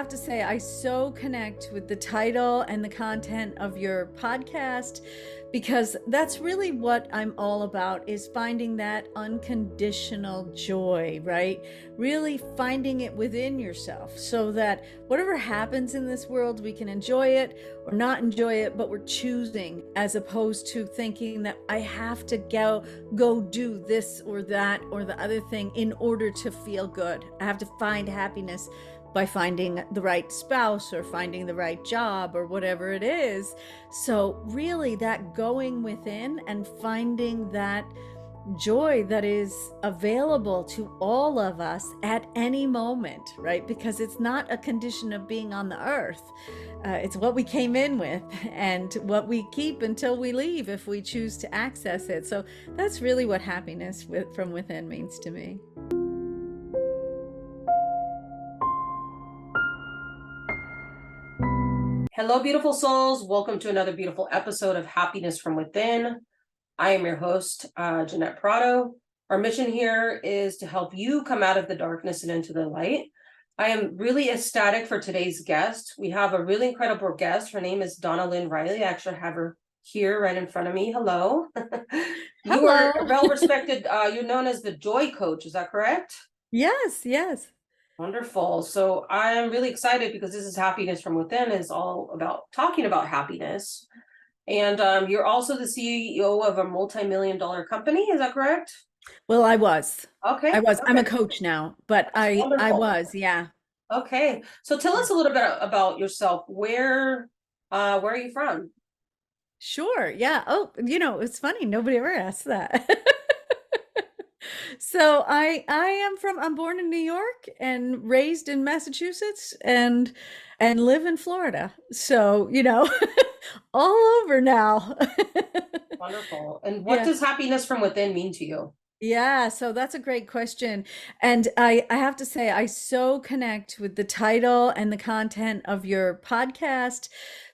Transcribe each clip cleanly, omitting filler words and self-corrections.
have to say, I so connect with the title and the content of your podcast because that's really what I'm all about, is finding that unconditional joy, right? Really finding it within yourself so that whatever happens in this world, we can enjoy it or not enjoy it, but we're choosing, as opposed to thinking that I have to go do this or that or the other thing in order to feel good. I have to find happiness by finding the right spouse or finding the right job or whatever it is. So really that going within and finding that joy that is available to all of us at any moment, right? Because it's not a condition of being on the earth. It's what we came in with and what we keep until we leave if we choose to access it. So that's really what happiness from within means to me. Hello, beautiful souls. Welcome to another beautiful episode of Happiness from Within. I am your host, Jeanette Prado. Our mission here is to help you come out of the darkness and into the light. I am really ecstatic for today's guest. We have a really incredible guest. Her name is DonnaLynn Riley. I actually have her here right in front of me. Hello. You are Hello. well-respected. You're known as the Joy Coach. Is that correct? Yes, yes. Wonderful. So I am really excited because this is Happiness from Within, is all about talking about happiness. And you're also the CEO of a multi-million-dollar company. Is that correct? Well, I was. Okay. I'm a coach now, but I Wonderful. was, yeah. Okay. So tell us a little bit about yourself. Where are you from? Sure. Yeah. Oh, it's funny. Nobody ever asked that. So I'm born in New York and raised in Massachusetts and live in Florida. So, all over now. Wonderful. And what Yeah. does happiness from within mean to you? Yeah, so that's a great question. And I have to say, I so connect with the title and the content of your podcast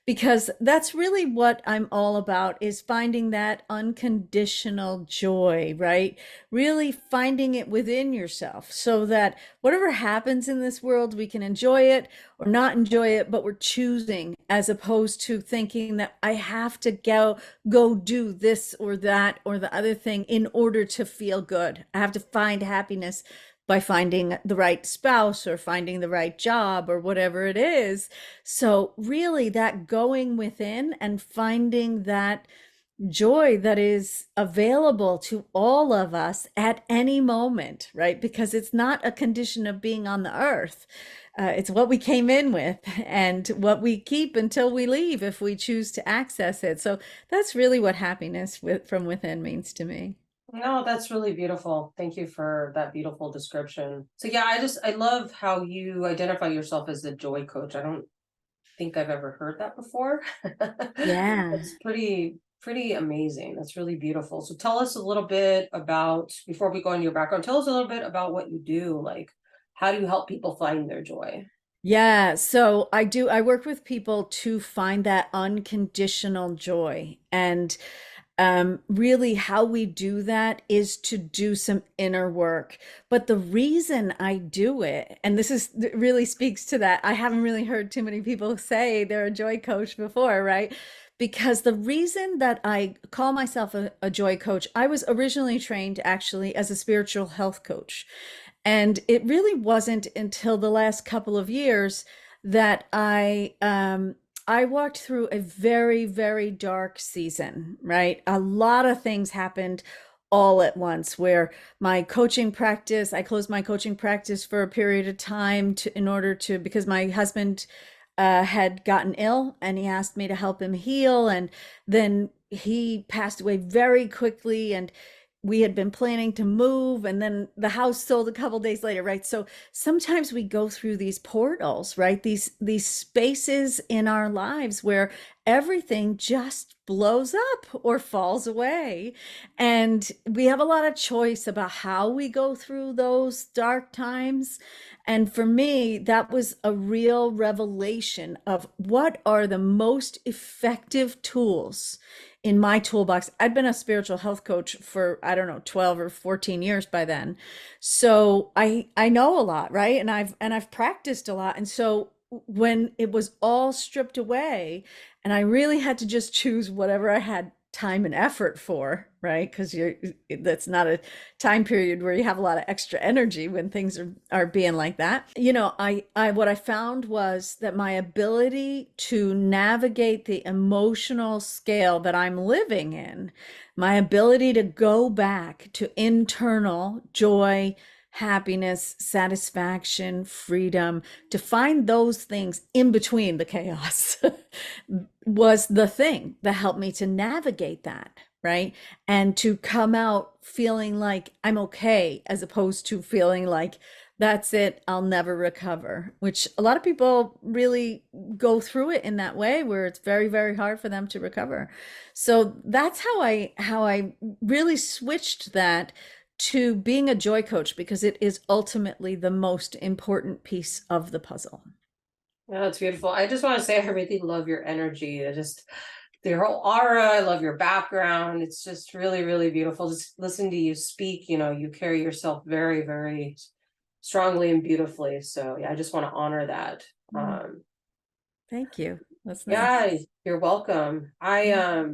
because that's really what I'm all about, is finding that unconditional joy, right? Really finding it within yourself so that whatever happens in this world, we can enjoy it or not enjoy it, but we're choosing, as opposed to thinking that I have to go do this or that or the other thing in order to feel good. I have to find happiness by finding the right spouse or finding the right job or whatever it is. So really that going within and finding that joy that is available to all of us at any moment, right? Because it's not a condition of being on the earth. It's what we came in with and what we keep until we leave if we choose to access it. So that's really what happiness from within means to me. No, that's really beautiful. Thank you for that beautiful description. So yeah, I love how you identify yourself as the joy coach. I don't think I've ever heard that before. Yeah. That's pretty amazing. That's really beautiful. So tell us a little bit about, before we go into your background, tell us a little bit about what you do. Like, how do you help people find their joy? Yeah, so I work with people to find that unconditional joy. And really how we do that is to do some inner work. But the reason I do it, and really speaks to that, I haven't really heard too many people say they're a joy coach before, right? Because the reason that I call myself a joy coach, I was originally trained actually as a spiritual health coach. And it really wasn't until the last couple of years that I walked through a very, very dark season, right? A lot of things happened all at once where my coaching practice, I closed my coaching practice for a period of time because my husband had gotten ill and he asked me to help him heal. And then he passed away very quickly. And we had been planning to move, and then the house sold a couple days later, right? So sometimes we go through these portals, right? These spaces in our lives where everything just blows up or falls away. And we have a lot of choice about how we go through those dark times. And for me, that was a real revelation of what are the most effective tools in my toolbox. I'd been a spiritual health coach for, I don't know, 12 or 14 years by then. So I know a lot, right? And I've practiced a lot. And so when it was all stripped away and I really had to just choose whatever I had time and effort for, right? Because you're that's not a time period where you have a lot of extra energy when things are being like that. I what I found was that my ability to navigate the emotional scale that I'm living in, my ability to go back to internal joy, happiness, satisfaction, freedom, to find those things in between the chaos was the thing that helped me to navigate that, right? And to come out feeling like I'm okay, as opposed to feeling like that's it, I'll never recover, which a lot of people really go through it in that way where it's very, very hard for them to recover. So that's how I really switched that to being a joy coach, because it is ultimately the most important piece of the puzzle. Yeah, that's beautiful. I just want to say I really love your energy. I just your whole aura. I love your background. It's just really, really beautiful. Just listen to you speak. You carry yourself very, very strongly and beautifully. So yeah, I just want to honor that. Mm, thank you. That's nice. Yeah, you're welcome. I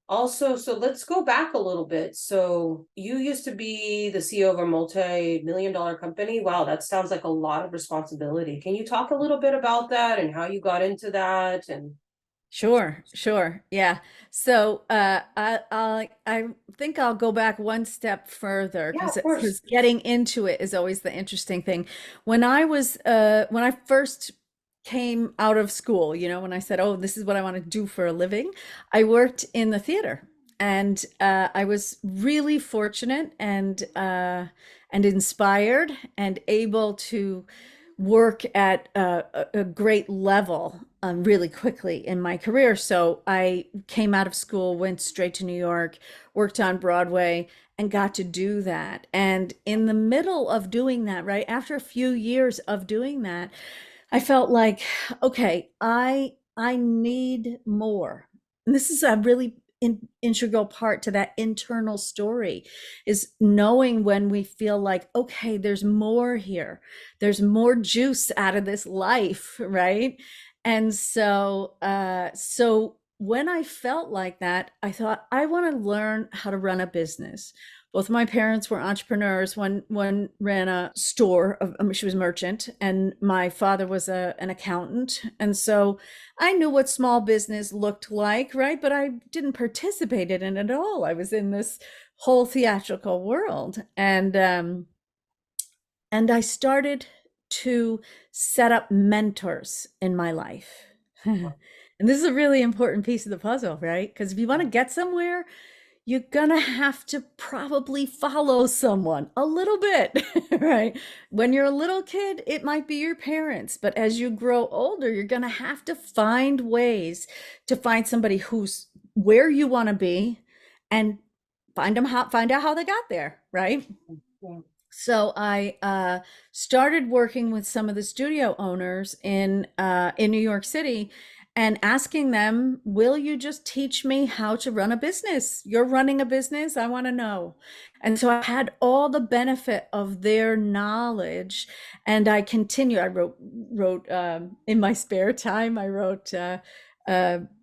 also, so let's go back a little bit. So you used to be the CEO of a multi-million dollar company. Wow, that sounds like a lot of responsibility. Can you talk a little bit about that and how you got into that? And Sure, sure. Yeah. So I think I'll go back one step further yeah, because of course. getting into it is always the interesting thing. When I first came out of school, when I said, "Oh, this is what I want to do for a living," I worked in the theater, and I was really fortunate and inspired and able to work at a great level really quickly in my career. So I came out of school, went straight to New York, worked on Broadway, and got to do that. And in the middle of doing that, right after a few years of doing that, I felt like, okay, I need more. And this is a really integral part to that internal story, is knowing when we feel like, okay, there's more here. There's more juice out of this life, right? And so when I felt like that, I thought I want to learn how to run a business. Both my parents were entrepreneurs. One ran a store of, she was a merchant, and my father was an accountant. And so I knew what small business looked like, right? But I didn't participate in it at all. I was in this whole theatrical world. And I started to set up mentors in my life. And this is a really important piece of the puzzle, right? Because if you want to get somewhere, you're gonna have to probably follow someone a little bit, right? When you're a little kid, it might be your parents, but as you grow older, you're gonna have to find ways to find somebody who's where you want to be and find out how they got there, right? Yeah. So I started working with some of the studio owners in New York City and asking them, "Will you just teach me how to run a business? You're running a business. I want to know." And so I had all the benefit of their knowledge, and I continue. I wrote in my spare time. I wrote.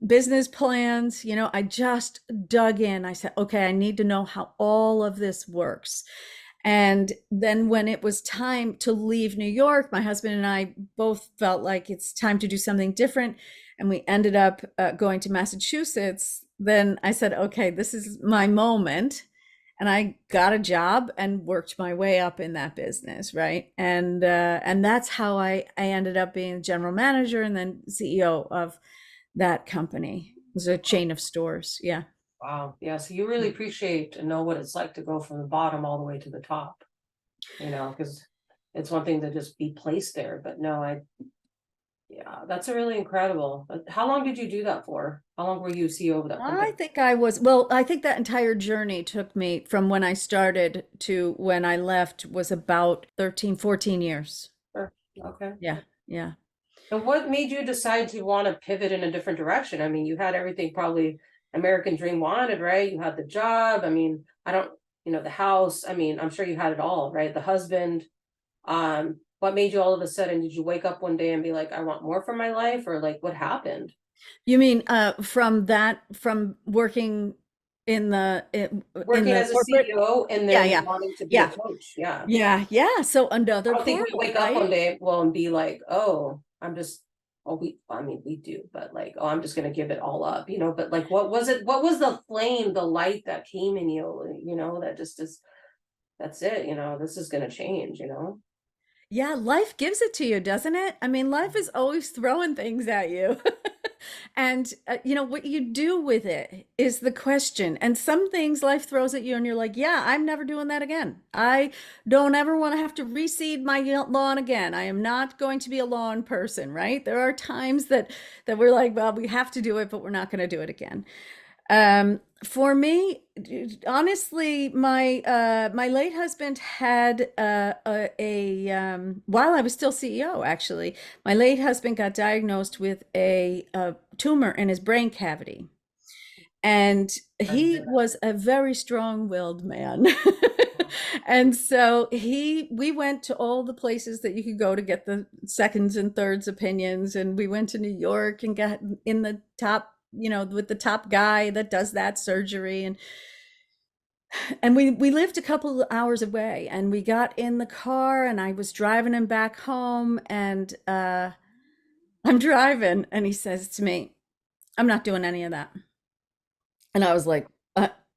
Business plans. I just dug in. I said, okay, I need to know how all of this works. And then when it was time to leave New York, my husband and I both felt like it's time to do something different. And we ended up going to Massachusetts. Then I said, okay, this is my moment. And I got a job and worked my way up in that business, right? And that's how I ended up being general manager and then CEO of that company. It was a chain of stores. Yeah. Wow. Yeah. So you really appreciate and know what it's like to go from the bottom all the way to the top, because it's one thing to just be placed there, but no, yeah, that's a really incredible. How long did you do that for? How long were you CEO of that I company? think I was, well, I think that entire journey took me from when I started to when I left was about 13, 14 years. Sure. Okay. Yeah. Yeah. And what made you decide to want to pivot in a different direction? I mean, you had everything probably American dream wanted, right? You had the job. I mean, I don't, the house. I mean, I'm sure you had it all, right? The husband. what made you all of a sudden, did you wake up one day and be like, I want more from my life, or like what happened? You mean from working in Working the as a corporate? CEO and Yeah, then yeah, wanting to be a yeah, coach. Yeah. yeah. So I another don't think we portal, wake up right? one day, well, and be like, oh, I'm just, oh, I mean, we do, but like, oh, I'm just gonna give it all up, but like, what was it? What was the flame, the light that came in you, that just is, that's it, this is gonna change. Yeah, life gives it to you, doesn't it? I mean, life is always throwing things at you. And what you do with it is the question. And some things life throws at you and you're like, "Yeah, I'm never doing that again. I don't ever want to have to reseed my lawn again. I am not going to be a lawn person," right? There are times that we're like, "Well, we have to do it, but we're not going to do it again." For me, honestly, my late husband had while I was still CEO, actually, my late husband got diagnosed with a tumor in his brain cavity, and Sorry to he hear was a very strong-willed man. And so we went to all the places that you could go to get the seconds and thirds opinions, and we went to New York and got in the top, with the top guy that does that surgery, and we lived a couple of hours away, and we got in the car, and I was driving him back home, and I'm driving, and he says to me, "I'm not doing any of that." And I was like,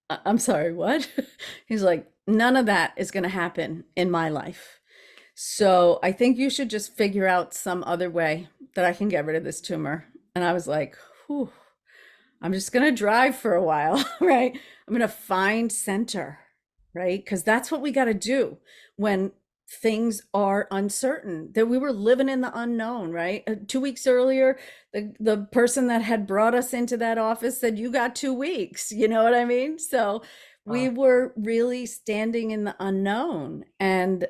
I'm sorry, what?" He's like, "None of that is going to happen in my life. So I think you should just figure out some other way that I can get rid of this tumor." And I was like, whew, I'm just going to drive for a while, right? I'm going to find center, right? Because that's what we got to do when things are uncertain, that we were living in the unknown, right? 2 weeks earlier, the person that had brought us into that office said, "You got 2 weeks." You know what I mean? So we that. were really standing in the unknown. And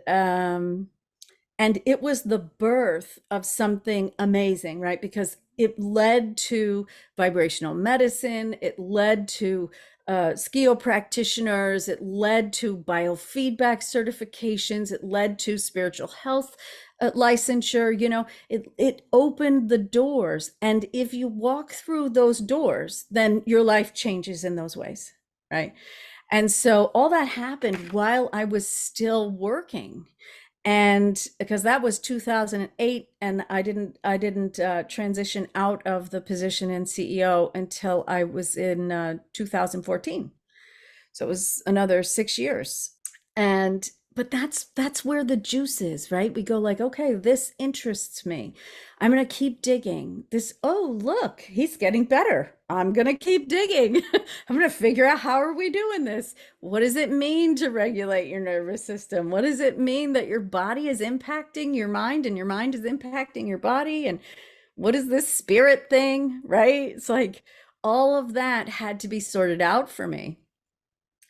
it was the birth of something amazing, right? Because it led to vibrational medicine, it led to skio practitioners, it led to biofeedback certifications, it led to spiritual health licensure. It opened the doors, and if you walk through those doors, then your life changes in those ways, right? And so all that happened while I was still working, and because that was 2008, and I didn't transition out of the position in CEO until I was in 2014. So it was another 6 years. And but that's where the juice is, right? We go like, okay, this interests me. I'm gonna keep digging. Oh, look, he's getting better. I'm gonna keep digging. I'm gonna figure out, how are we doing this? What does it mean to regulate your nervous system? What does it mean that your body is impacting your mind and your mind is impacting your body? And what is this spirit thing, right? It's like all of that had to be sorted out for me.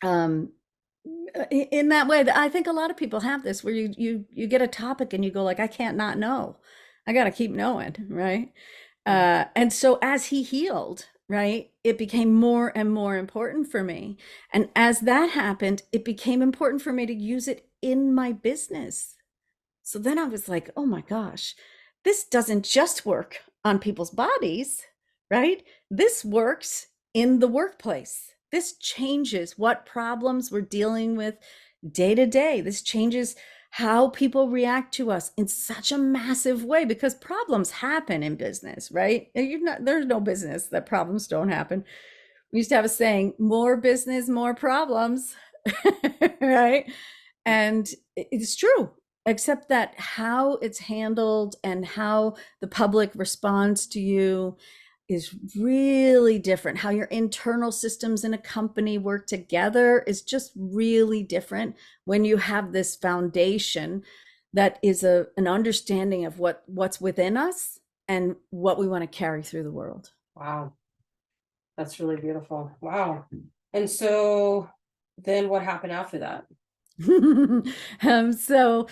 Um, in that way, that I think a lot of people have this, where you get a topic and you go like, I can't not know. I got to keep knowing, right? And so as he healed, right, it became more and more important for me. And as that happened, it became important for me to use it in my business. So then I was like, oh my gosh, this doesn't just work on people's bodies, right? This works in the workplace. This changes what problems we're dealing with day to day. This changes how people react to us in such a massive way, because problems happen in business, right? There's no business that problems don't happen. We used to have a saying, more business, more problems, right? And it's true, except that how it's handled and how the public responds to you is really different. How your internal systems in a company work together is just really different when you have this foundation that is an understanding of what's within us and what we want to carry through the world. Wow, that's really beautiful. Wow. And so then what happened after that? So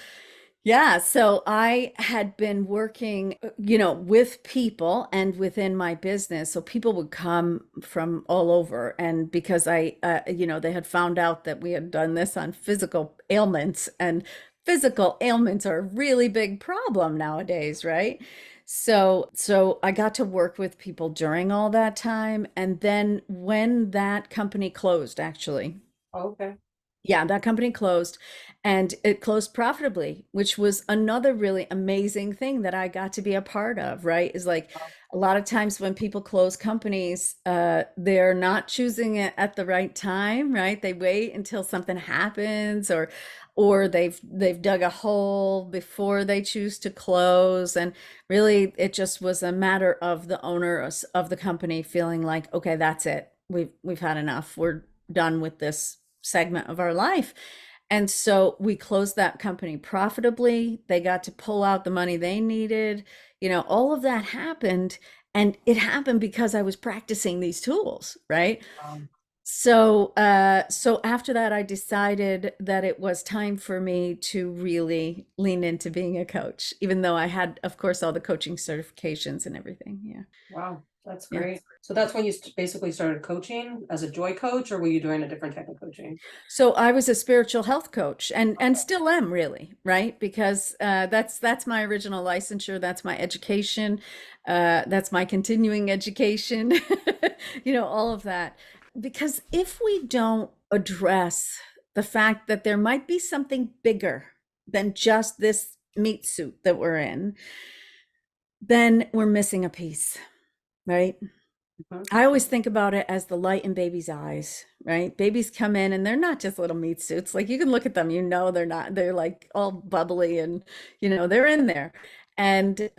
yeah, so I had been working, with people and within my business. So people would come from all over. And because they had found out that we had done this on physical ailments, and physical ailments are a really big problem nowadays, right? So I got to work with people during all that time. And then when that company closed, actually, Okay. yeah, that company closed and it closed profitably, which was another really amazing thing that I got to be a part of, right? Is like a lot of times when people close companies, they're not choosing it at the right time, right? They wait until something happens or they've dug a hole before they choose to close. And really it just was a matter of the owners of the company feeling like, okay, that's it. We've had enough. We're done with this segment of our life. And so we closed that company profitably. They got to pull out the money they needed. All of that happened. And it happened because I was practicing these tools, right? Um, So after that, I decided that it was time for me to really lean into being a coach, even though I had, of course, all the coaching certifications and everything. Yeah. wow, that's Yeah. great. So that's when you basically started coaching as a joy coach, or were you doing a different type of coaching? So I was a spiritual health coach and Okay. still am really, right? Because that's my original licensure, that's my education, that's my continuing education, all of that. Because if we don't address the fact that there might be something bigger than just this meat suit that we're in, then we're missing a piece, right? Mhm. I always think about it as the light in babies' eyes, right? Babies come in and they're not just little meat suits. Like you can look at them, they're not, they're like all bubbly and they're in there. And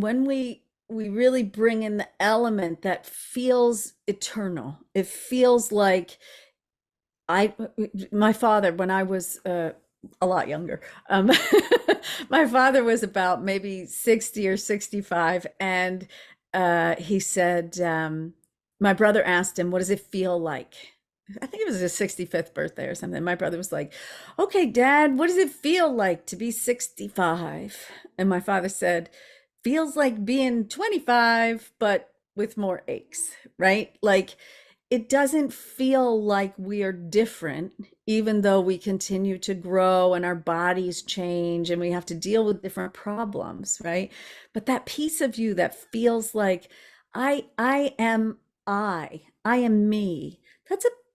when we really bring in the element that feels eternal, it feels like I my father when I was a lot younger. My father was about maybe 60 or 65 and he said my brother asked him what does it feel like? I think it was his 65th birthday or something. My brother was like, "Okay, Dad, what does it feel like to be 65?" And my father said, "Feels like being 25 but with more aches," right? Like it doesn't feel like we are different, even though we continue to grow and our bodies change and we have to deal with different problems, right? But that piece of you that feels like I am I am me.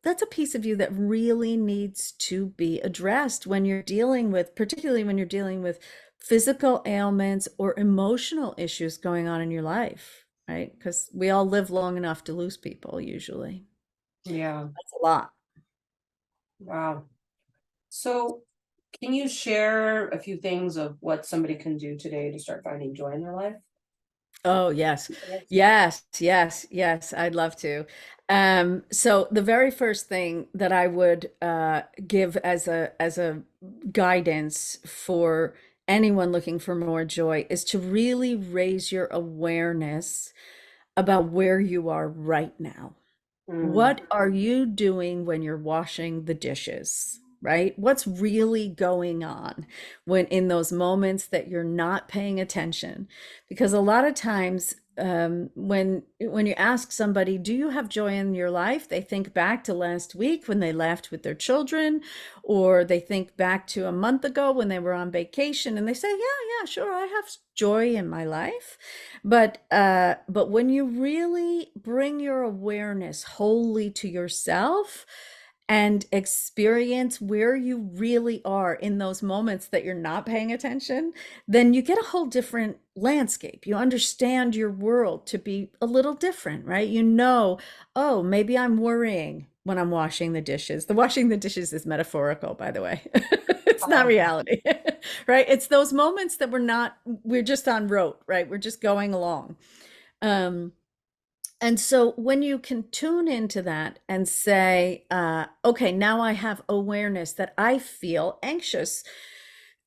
That's a piece of you that really needs to be addressed when you're dealing with, particularly when you're dealing with physical ailments or emotional issues going on in your life, right? Because we all live long enough to lose people usually. Yeah, That's a lot. wow. So can you share a few things of what somebody can do today to start finding joy in their life? Oh, yes. Yes. Yes, yes, yes, I'd love to. So the very first thing that I would give as a guidance for anyone looking for more joy is to really raise your awareness about where you are right now. Mm, What are you doing when you're washing the dishes? Right? What's really going on when in those moments that you're not paying attention? Because a lot of times, when you ask somebody, "Do you have joy in your life?" They think back to last week when they laughed with their children, or they think back to a month ago when they were on vacation, and they say, "Yeah, yeah, sure, I have joy in my life." But when you really bring your awareness wholly to yourself and experience where you really are in those moments that you're not paying attention, then you get a whole different landscape. You understand your world to be a little different, right? Oh, maybe I'm worrying when I'm washing the dishes. The washing the dishes is metaphorical, by the way. It's not um, reality, right? It's those moments that we're just on rote, right? We're just going along. Um, and so when you can tune into that and say, okay, now I have awareness that I feel anxious,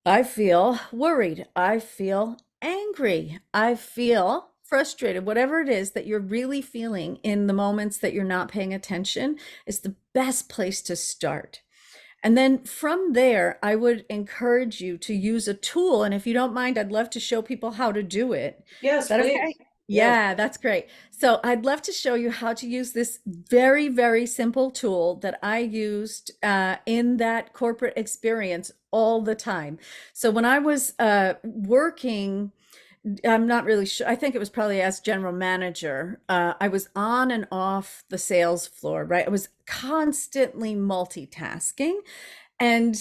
I feel worried, I feel angry, I feel frustrated, whatever it is that you're really feeling in the moments that you're not paying attention is the best place to start. And then from there, I would encourage you to use a tool. And if you don't mind, I'd love to show people how to do it. Is yes, that okay? please. Yes. Yeah, that's great. So I'd love to show you how to use this very, very simple tool that I used in that corporate experience all the time. So when I was working, I'm not really sure. I think it was probably as general manager. I was on and off the sales floor, right? I was constantly multitasking. And,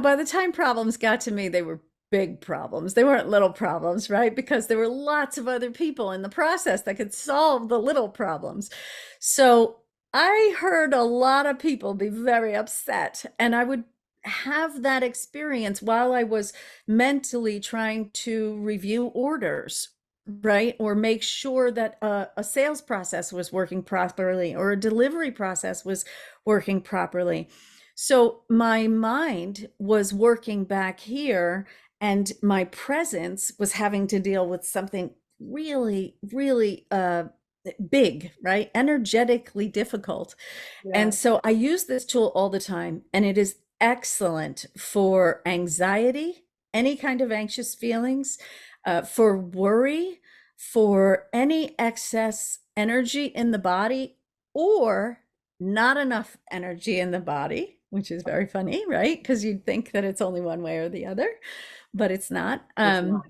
by the time problems got to me, they were big problems. They weren't little problems, right? Because there were lots of other people in the process that could solve the little problems. So I heard a lot of people be very upset, and I would have that experience while I was mentally trying to review orders, right? Or make sure that a sales process was working properly or a delivery process was working properly. So my mind was working back here, and my presence was having to deal with something really, really big, right? Energetically difficult. And Yeah. so I use this tool all the time, and it is excellent for anxiety, any kind of anxious feelings, for worry, for any excess energy in the body, or not enough energy in the body, which is very funny, right? Because you'd think that it's only one way or the other, but it's not. It's not.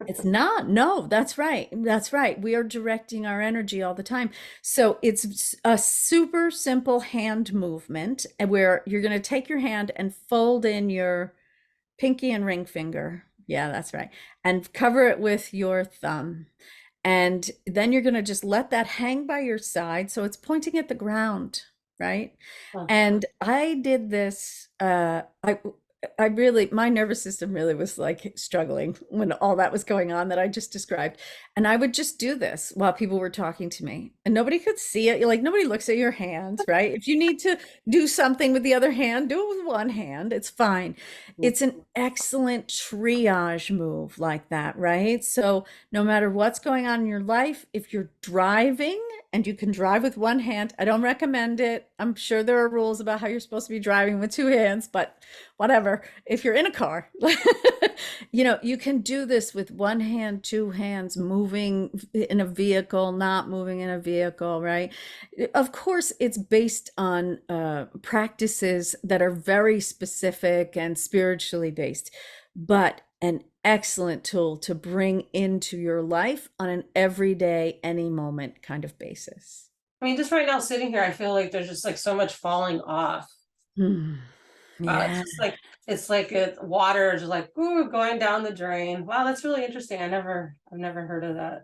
It's not. No, that's right. That's right. We are directing our energy all the time. So it's a super simple hand movement where you're going to take your hand and fold in your pinky and ring finger. Yeah, that's right. And cover it with your thumb. And then you're going to just let that hang by your side. So it's pointing at the ground, right? Oh, And I did this, I really, my nervous system really was like struggling when all that was going on that I just described. And I would just do this while people were talking to me, and nobody could see it. Like, nobody looks at your hands, right? If you need to do something with the other hand, do it with one hand. It's fine. It's an excellent triage move like that, right? So no matter what's going on in your life, if you're driving and you can drive with one hand, I don't recommend it. I'm sure there are rules about how you're supposed to be driving with two hands, but whatever. If you're in a car, you can do this with one hand, two hands, moving in a vehicle, not moving in a vehicle, right? Of course, it's based on practices that are very specific and spiritually based, but an excellent tool to bring into your life on an everyday, any moment kind of basis. I mean, just right now sitting here, I feel like there's just like so much falling off. Hmm. It's Yeah. just like water is just like ooh, going down the drain. Wow, that's really interesting. I've never heard of that.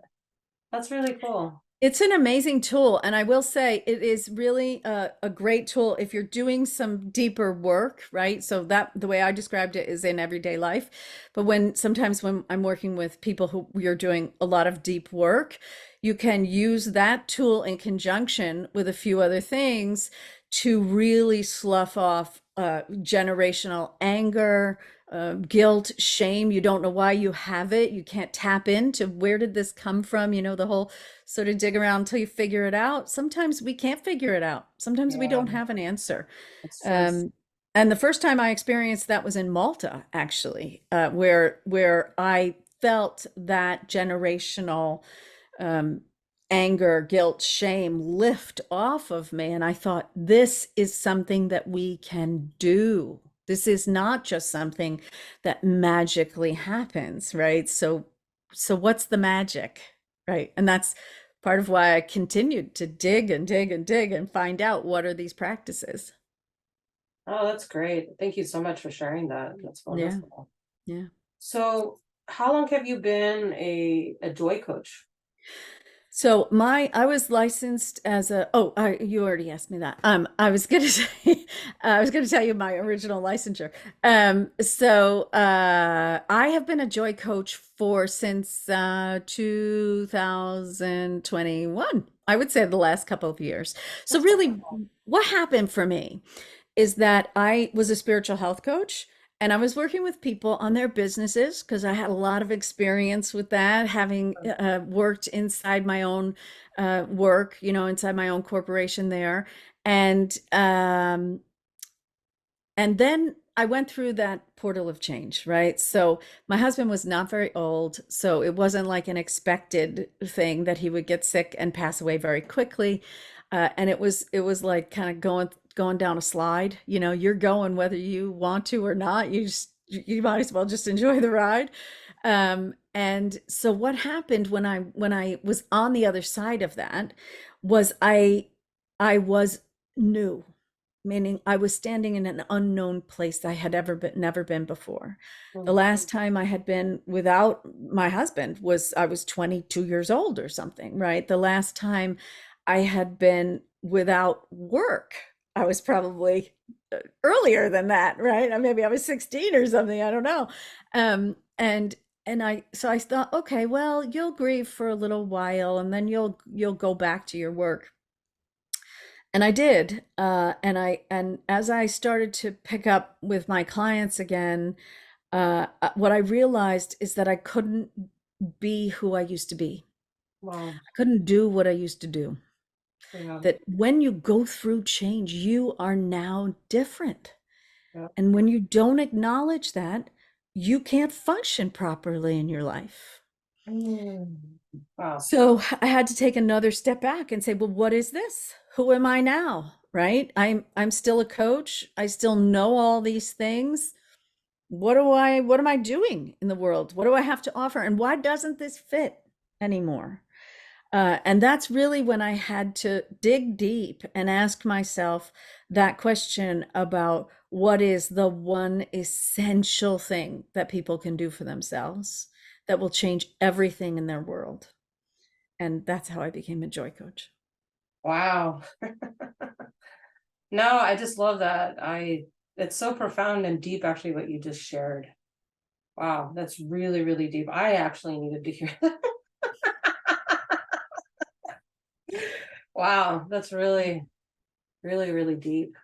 That's really cool. It's an amazing tool, and I will say it is really a great tool if you're doing some deeper work, right? So that the way I described it is in everyday life. But sometimes when I'm working with people who we are doing a lot of deep work, you can use that tool in conjunction with a few other things to really slough off generational anger, guilt, shame. You don't know why you have it. You can't tap into where did this come from? The whole sort of dig around until you figure it out. Sometimes we can't figure it out. Sometimes we Yeah, don't have an answer. that's true. Um, and the first time I experienced that was in Malta, actually, where I felt that generational um, anger, guilt, shame lift off of me. And I thought, this is something that we can do. This is not just something that magically happens, right? So what's the magic, right? And that's part of why I continued to dig and dig and dig and find out what are these practices. Oh, that's great. Thank you so much for sharing that. That's Yeah, wonderful. yeah. So, how long have you been a joy coach? So I was licensed as you already asked me that. I was gonna say, I was gonna tell you my original licensure. I have been a joy coach since 2021. I would say the last couple of years. So That's really, wonderful. what happened for me is that I was a spiritual health coach, and I was working with people on their businesses because I had a lot of experience with that, having worked inside my own work, inside my own corporation there. And then I went through that portal of change, right? So my husband was not very old, so it wasn't like an expected thing that he would get sick and pass away very quickly. And it was like kind of going down a slide. You know, you're going whether you want to or not. You might as well just enjoy the ride. And so what happened when I was on the other side of that was I was new, meaning I was standing in an unknown place I had never been before. The Mm. last time I had been without my husband was I was 22 years old or something, right? The last time I had been without work, I was probably earlier than that, right? Maybe I was 16 or something, I don't know. Um, and I thought, okay, well, you'll grieve for a little while and then you'll go back to your work. And I did. And as I started to pick up with my clients again, what I realized is that I couldn't be who I used to be. Wow. I couldn't do what I used to do. Yeah. That when you go through change, you are now different. Yeah. And when you don't acknowledge that, you can't function properly in your life. Mm. Wow. So I had to take another step back and say, well, what is this? Who am I now? Right? I'm still a coach. I still know all these things. What am I doing in the world? What do I have to offer? And why doesn't this fit anymore? And that's really when I had to dig deep and ask myself that question about what is the one essential thing that people can do for themselves that will change everything in their world. And that's how I became a joy coach. Wow. No, I just love that. It's so profound and deep actually what you just shared. Wow, that's really, really deep. I actually needed to hear that. Wow, that's really, really, really deep.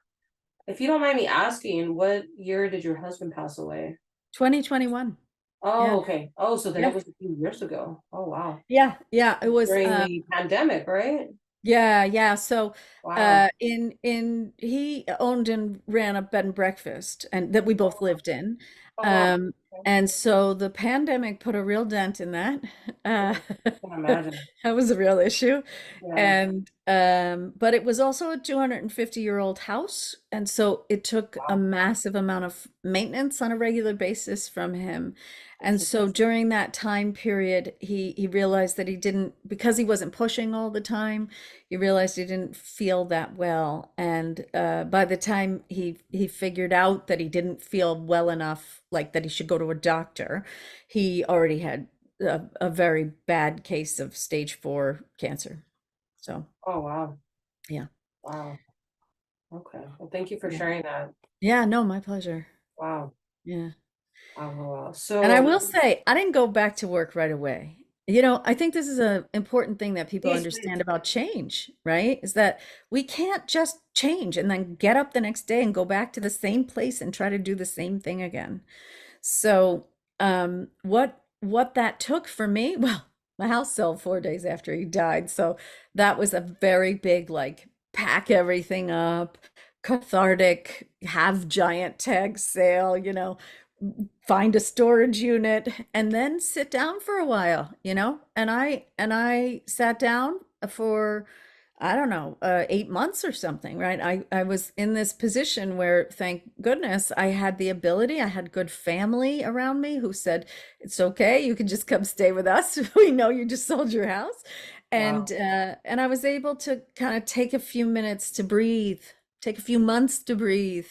If you don't mind me asking, what year did your husband pass away? 2021. Yeah. Oh, okay. Oh, so then it Yeah. was a few years ago. Oh, wow. Yeah. Yeah. It was During the pandemic, right? yeah, yeah. So Wow. in he owned and ran a bed and breakfast and that we both lived in. Oh, wow. Um Okay. and so the pandemic put a real dent in that. Uh Yeah, I can imagine. that was a real issue. Yeah. And but it was also a 250-year-old house. And so it took a Wow. massive amount of maintenance on a regular basis from him. And That's so it. during that time period, he realized that he didn't, because he wasn't pushing all the time, he realized he didn't feel that well. And by the time he figured out that he didn't feel well enough, like that he should go to a doctor, he already had a very bad case of stage 4 cancer. So Oh, wow. yeah, Wow. Okay. Well, thank you for yeah, sharing that. yeah. No, my pleasure. Wow. Yeah. Wow. Wow. Wow. And I So, will say, I didn't go back to work right away. You know, I think this is an important thing that people please, please. understand about change, right? Is that we can't just change and then get up the next day and go back to the same place and try to do the same thing again. So, what that took for me, well, my house sold 4 days after he died. So that was a very big, like, pack everything up, cathartic, have giant tag sale, find a storage unit and then sit down for a while, and I sat down for I don't know, 8 months or something, right? I was in this position where, thank goodness, I had the ability. I had good family around me who said, "It's okay, you can just come stay with us. We know you just sold your house," Wow. and I was able to kind of take a few minutes to breathe, take a few months to breathe,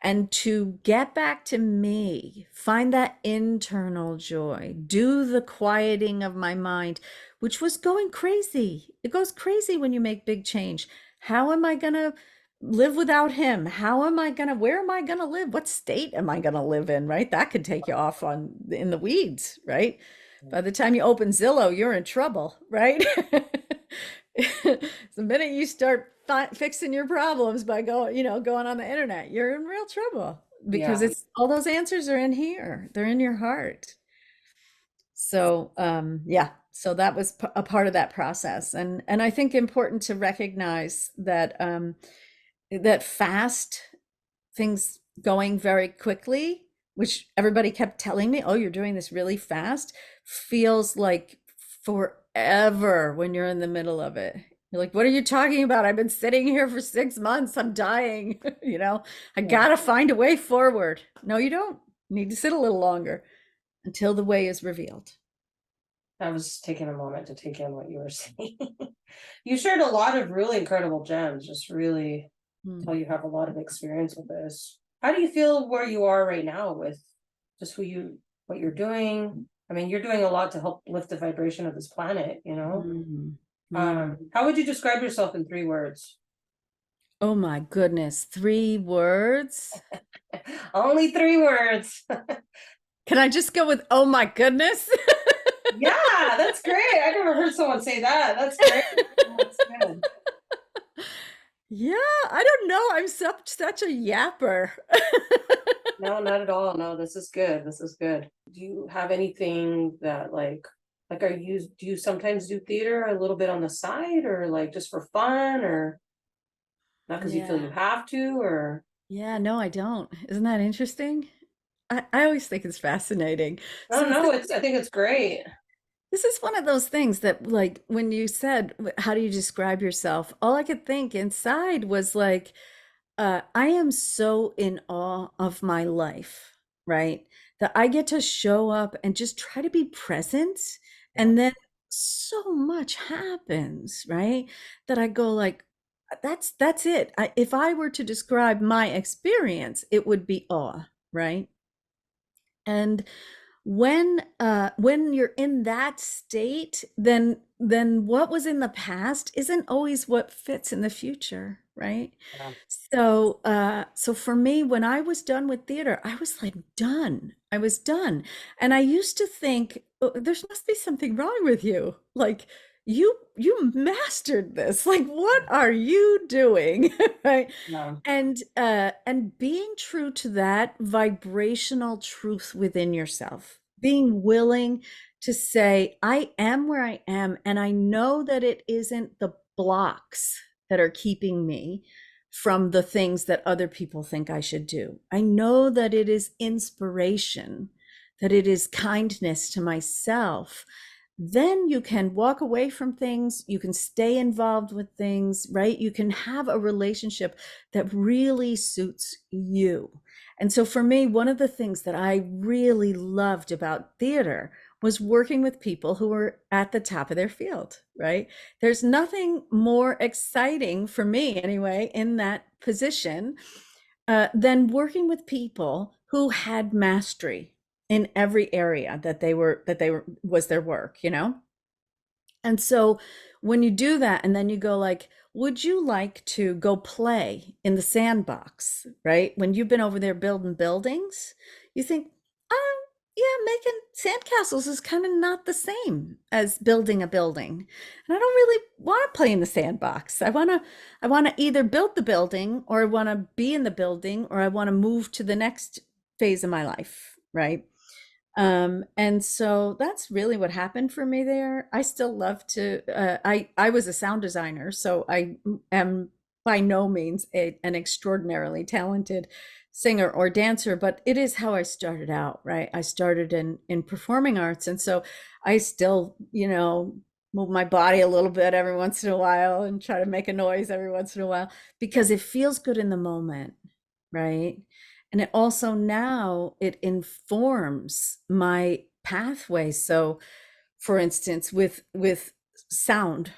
and to get back to me, find that internal joy, do the quieting of my mind, which was going crazy. It goes crazy when you make big change. How am I going to live without him? Where am I going to live? What state am I going to live in, right? That could take you off in the weeds, right? By the time you open Zillow, you're in trouble, right? The minute you start fixing your problems by going on the internet, you're in real trouble because Yeah. it's all those answers are in here. They're in your heart. So, yeah, so that was a part of that process. And I think important to recognize that that fast things going very quickly, which everybody kept telling me, oh, you're doing this really fast, feels like forever when you're in the middle of it. You're like, what are you talking about? I've been sitting here for 6 months. I'm dying. I Yeah. gotta find a way forward. No, you don't. You need to sit a little longer until the way is revealed. I was taking a moment to take in what you were saying. You shared a lot of really incredible gems, just really tell Hmm. you have a lot of experience with this. How do you feel where you are right now with just what you're doing? I mean, you're doing a lot to help lift the vibration of this planet, you know? Mhm. Mm. How would you describe yourself in 3 words? Oh my goodness. 3 words. Only 3 words. Can I just go with, oh my goodness? Yeah, that's great. I never heard someone say that. That's great. That's good. Yeah, I don't know. I'm such a yapper. No, not at all. No, this is good. This is good. Do you have anything that are you do you sometimes do theater a little bit on the side or like just for fun or not because you feel Yeah. you have to or Yeah, no, I don't. Isn't that interesting? I always think it's fascinating. oh So no, it's I think it's great. this is one of those things that, like, when you said, how do you describe yourself? All I could think inside was like, I am so in awe of my life, right? That I get to show up and just try to be present. Yeah. And then so much happens, right? That I go like, that's it. If I were to describe my experience, it would be awe, right? And when you're in that state, then what was in the past isn't always what fits in the future, right? Yeah. So for me, when I was done with theater, I was like done. I was done. And I used to think, "Oh, there must be something wrong with you. Like you mastered this. Like what are you doing?" Right? Yeah. And being true to that vibrational truth within yourself, being willing to say, I am where I am, and I know that it isn't the blocks that are keeping me from the things that other people think I should do. I know that it is inspiration, that it is kindness to myself. Then you can walk away from things, you can stay involved with things, right? You can have a relationship that really suits you. And so for me, one of the things that I really loved about theater was working with people who were at the top of their field, right? There's nothing more exciting for me, anyway, in that position than working with people who had mastery in every area that they were was their work. And so when you do that and then you go like, would you like to go play in the sandbox, right? When you've been over there building buildings, you think, um, yeah, making sandcastles is kind of not the same as building a building. And I don't really want to play in the sandbox. I want to either build the building or I want to be in the building or I want to move to the next phase of my life, right? And so that's really what happened for me there. I still love to I was a sound designer, so I am by no means an extraordinarily talented singer or dancer, but it is how I started out, right? I started in performing arts, and so I still, move my body a little bit every once in a while and try to make a noise every once in a while because it feels good in the moment, right? And it also now it informs my pathway. So for instance, with sound,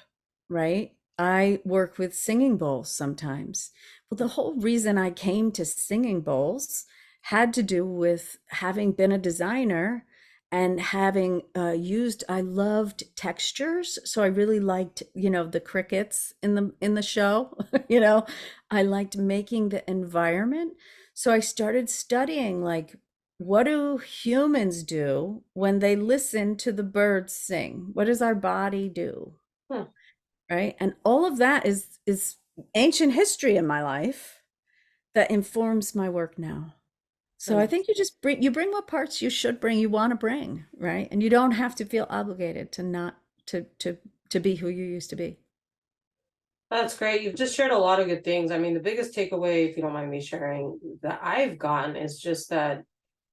right? I work with singing bowls sometimes. Well, the whole reason I came to singing bowls had to do with having been a designer and having I loved textures. So I really liked, the crickets in the show. I liked making the environment. So I started studying like what do humans do when they listen to the birds sing? What does our body do? Hmm. Right? And all of that is ancient history in my life that informs my work now. So I Hmm. think you bring what parts you want to bring, right? And you don't have to feel obligated to not to be who you used to be. That's great. You've just shared a lot of good things. I mean, the biggest takeaway, if you don't mind me sharing, that I've gotten is just that,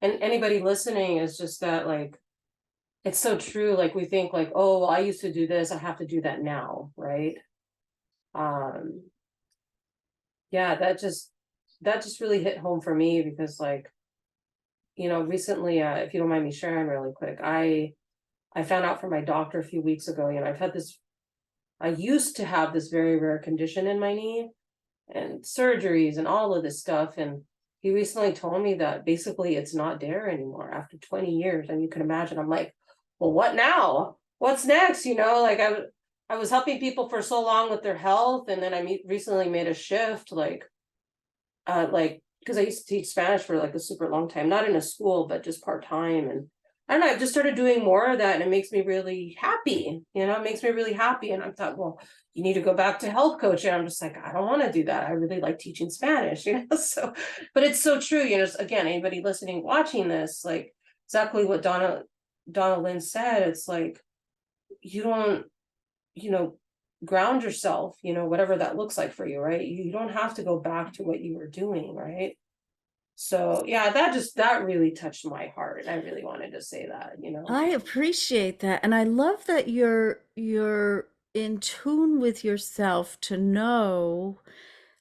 and anybody listening is just that, like, it's so true. Like, we think, like, oh, well, I used to do this, I have to do that now, right? Um, yeah, that just really hit home for me because, like, recently, if you don't mind me sharing really quick, I found out from my doctor a few weeks ago, I used to have this very rare condition in my knee and surgeries and all of this stuff. And he recently told me that basically it's not there anymore after 20 years. And you can imagine, I'm like, well, what now? What's next? Like I was helping people for so long with their health. And then recently made a shift, like, because I used to teach Spanish for like a super long time, not in a school, but just part time. And I don't know, I've just started doing more of that and it makes me really happy. It makes me really happy. And I thought, well, you need to go back to health coaching. I'm just like, I don't want to do that. I really like teaching Spanish, So, but it's so true, again, anybody listening, watching this, like exactly what Donnalyn said, it's like you don't, you know, ground yourself, whatever that looks like for you, right? You don't have to go back to what you were doing, right? So yeah, that really touched my heart. I really wanted to say that. I appreciate that. And I love that you're in tune with yourself to know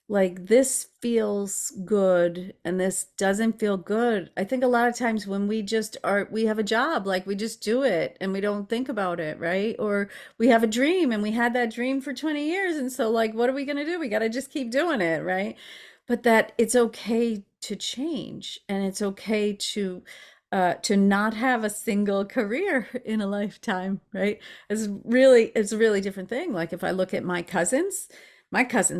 like this feels good and this doesn't feel good. I think a lot of times when we have a job, like we just do it and we don't think about it, right? Or we have a dream and we had that dream for 20 years. And so like, what are we going to do? We got to just keep doing it, right? But that it's okay to change and it's okay to not have a single career in a lifetime, right? It's a really different thing. Like if I look at my cousins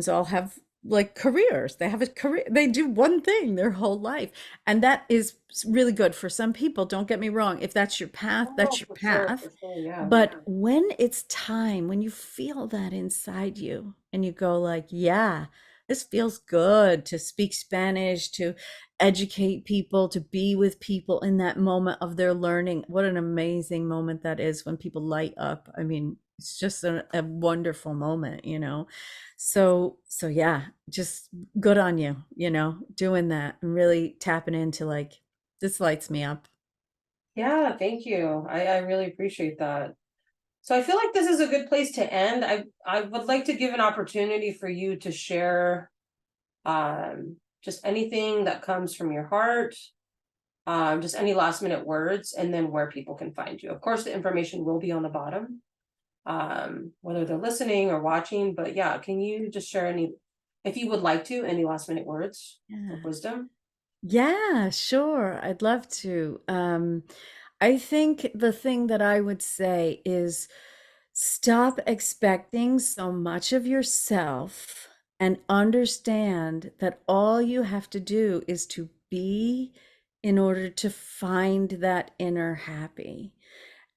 all have like careers. They have a career. They do one thing their whole life. And that is really good for some people. Don't get me wrong. If that's your path, Oh, that's your for path. sure, yeah. But when it's time, when you feel that inside you and you go like, yeah, this feels good to speak Spanish, to educate people, to be with people in that moment of their learning. What an amazing moment that is when people light up. I mean, it's just a wonderful moment. So yeah, just good on you, doing that and really tapping into like, this lights me up. Yeah, thank you. I really appreciate that. So I feel like this is a good place to end. I would like to give an opportunity for you to share just anything that comes from your heart, just any last minute words, and then where people can find you. Of course, the information will be on the bottom, whether they're listening or watching. But yeah, can you just share if you would like to, any last minute words of Yeah. wisdom? Yeah, sure. I'd love to. I think the thing that I would say is stop expecting so much of yourself and understand that all you have to do is to be in order to find that inner happy.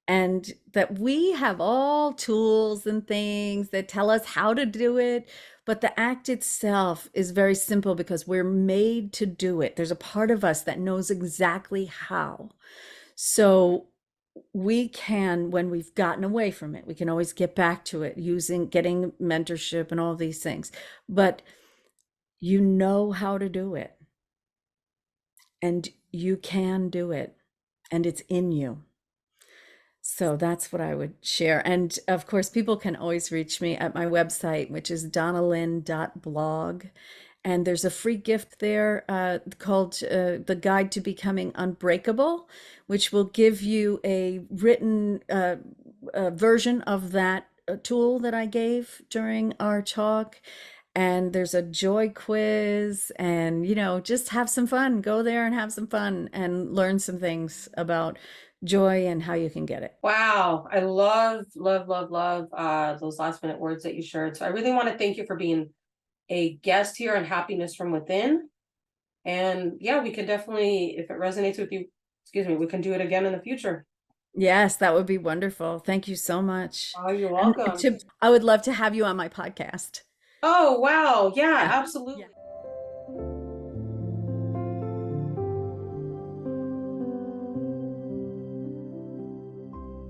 And that we have all tools and things that tell us how to do it, but the act itself is very simple because we're made to do it. There's a part of us that knows exactly how. So we can, when we've gotten away from it, we can always get back to it using getting mentorship and all these things. But you know how to do it and you can do it and it's in you. So that's what I would share. And of course, people can always reach me at my website, which is donnalyn.blog. And there's a free gift there called The Guide to Becoming Unbreakable, which will give you a written version of that tool that I gave during our talk. And there's a joy quiz, and just have some fun. Go there and have some fun and learn some things about joy and how you can get it. Wow, I love, love, love, love those last minute words that you shared. So I really want to thank you for being a guest here on Happiness from Within. And yeah, we can definitely, if it resonates with you, excuse me, we can do it again in the future. Yes, that would be wonderful. Thank you so much. Oh, you're And welcome. I would love to have you on my podcast. Oh, wow. Yeah, Yeah. absolutely.